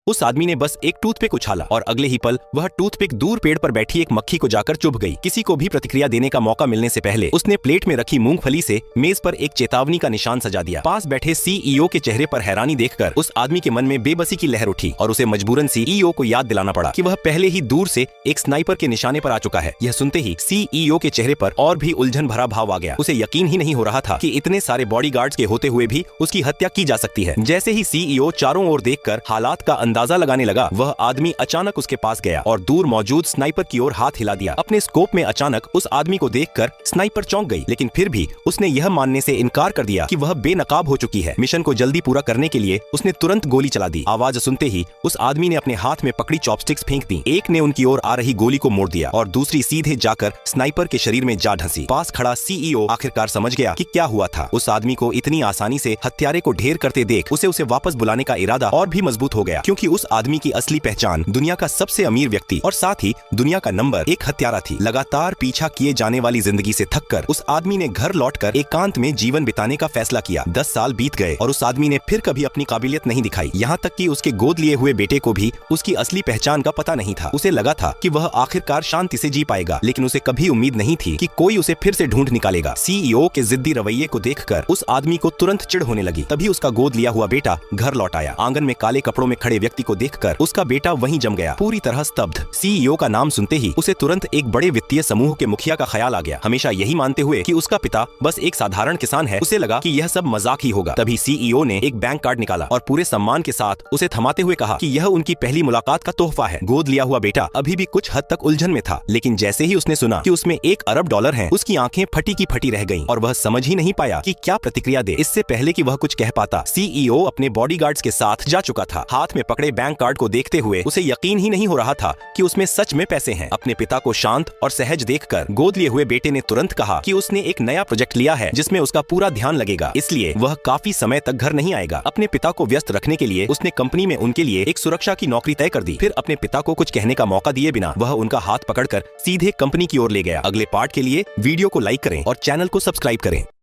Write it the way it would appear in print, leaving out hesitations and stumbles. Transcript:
उस आदमी ने बस एक टूथपिक उछाला और अगले ही पल वह टूथपिक दूर पेड़ पर बैठी एक मक्खी को जाकर चुभ गई। किसी को भी प्रतिक्रिया देने का मौका मिलने से पहले उसने प्लेट में रखी मूंगफली से मेज पर एक चेतावनी का निशान सजा दिया। पास बैठे सीईओ के चेहरे पर हैरानी देखकर उस आदमी के मन में बेबसी की लहर उठी और उसे मजबूरन सीईओ को याद दिलाना पड़ा कि वह पहले ही दूर से एक स्नाइपर के निशाने पर आ चुका है। यह सुनते ही सीईओ के चेहरे पर और भी उलझन भरा भाव आ गया। उसे यकीन ही नहीं हो रहा था कि इतने सारे बॉडीगार्ड्स के होते हुए भी उसकी हत्या की जा सकती है। जैसे ही सीईओ चारों ओर देखकर हालात का अंदाजा लगाने लगा, वह आदमी अचानक उसके पास गया और दूर मौजूद स्नाइपर की ओर हाथ हिला दिया। अपने स्कोप में अचानक उस आदमी को देखकर स्नाइपर चौंक गई, लेकिन फिर भी उसने यह मानने से इनकार कर दिया कि वह बेनकाब हो चुकी है। मिशन को जल्दी पूरा करने के लिए उसने तुरंत गोली चला दी। आवाज सुनते ही उस आदमी ने अपने हाथ में पकड़ी चॉपस्टिक्स फेंक दी। एक ने उनकी ओर आ रही गोली को मोड़ दिया और दूसरी सीधे जाकर स्नाइपर के शरीर में जा ढसी। पास खड़ा सीईओ आखिरकार समझ गया कि क्या हुआ था। उस आदमी को इतनी आसानी से हत्यारे को ढेर करते देख उसे वापस बुलाने का इरादा और भी मजबूत हो गया, क्योंकि उस आदमी की असली पहचान दुनिया का सबसे अमीर व्यक्ति और साथ ही दुनिया का नंबर 1 हत्यारा थी। लगातार पीछा किए जाने वाली जिंदगी से थककर उस आदमी ने घर लौटकर एकांत में जीवन बिताने का फैसला किया। 10 साल बीत गए और उस आदमी ने फिर कभी अपनी काबिलियत नहीं दिखाई। यहाँ तक कि उसके गोद लिए हुए बेटे को भी उसकी असली पहचान का पता नहीं था। उसे लगा था कि वह आखिरकार शांति से जी पाएगा, लेकिन उसे कभी उम्मीद नहीं थी कि कोई उसे फिर से ढूंढ निकालेगा। सीईओ के जिद्दी रवैये को देखकर उस आदमी को तुरंत चिढ़ होने लगी। तभी उसका गोद लिया हुआ बेटा घर लौट आया। आंगन में काले कपड़ों में खड़े व्यक्ति को देखकर उसका बेटा वहीं जम गया, पूरी तरह स्तब्ध। सीईओ का नाम सुनते ही उसे तुरंत एक बड़े वित्तीय समूह के मुखिया का ख्याल आ गया। हमेशा यही मानते हुए कि उसका पिता बस एक साधारण किसान है, उसे लगा कि यह सब मजाक ही होगा। तभी सीईओ ने एक बैंक कार्ड निकाला और पूरे सम्मान के साथ उसे थमाते हुए कहा कि यह उनकी पहली मुलाकात का तोहफा है। गोद लिया हुआ बेटा अभी भी कुछ हद तक उलझन में था, लेकिन जैसे ही उसने सुना कि उसमें $1 अरब हैं, उसकी आंखें फटी की फटी रह गईं और वह समझ ही नहीं पाया कि क्या प्रतिक्रिया दे। इससे पहले कि वह कुछ कह पाता, सीईओ अपने बॉडीगार्ड्स के साथ जा चुका था। हाथ में पकड़े बैंक कार्ड को देखते हुए उसे यकीन ही नहीं हो रहा था कि उसमें सच में पैसे हैं। अपने पिता को शांत और सहज देखकर गोद लिए हुए बेटे ने तुरंत कहा कि उसने एक नया प्रोजेक्ट लिया है जिसमें उसका पूरा ध्यान लगेगा, इसलिए वह काफी समय तक घर नहीं आएगा। अपने पिता को व्यस्त रखने के लिए उसने कंपनी में उनके लिए एक सुरक्षा की नौकरी तय कर दी। फिर अपने पिता को कुछ कहने का मौका दिए बिना वह उनका हाथ पकड़कर सीधे कंपनी की ओर ले गया। अगले पार्ट के लिए वीडियो को लाइक करें और चैनल को सब्सक्राइब करें।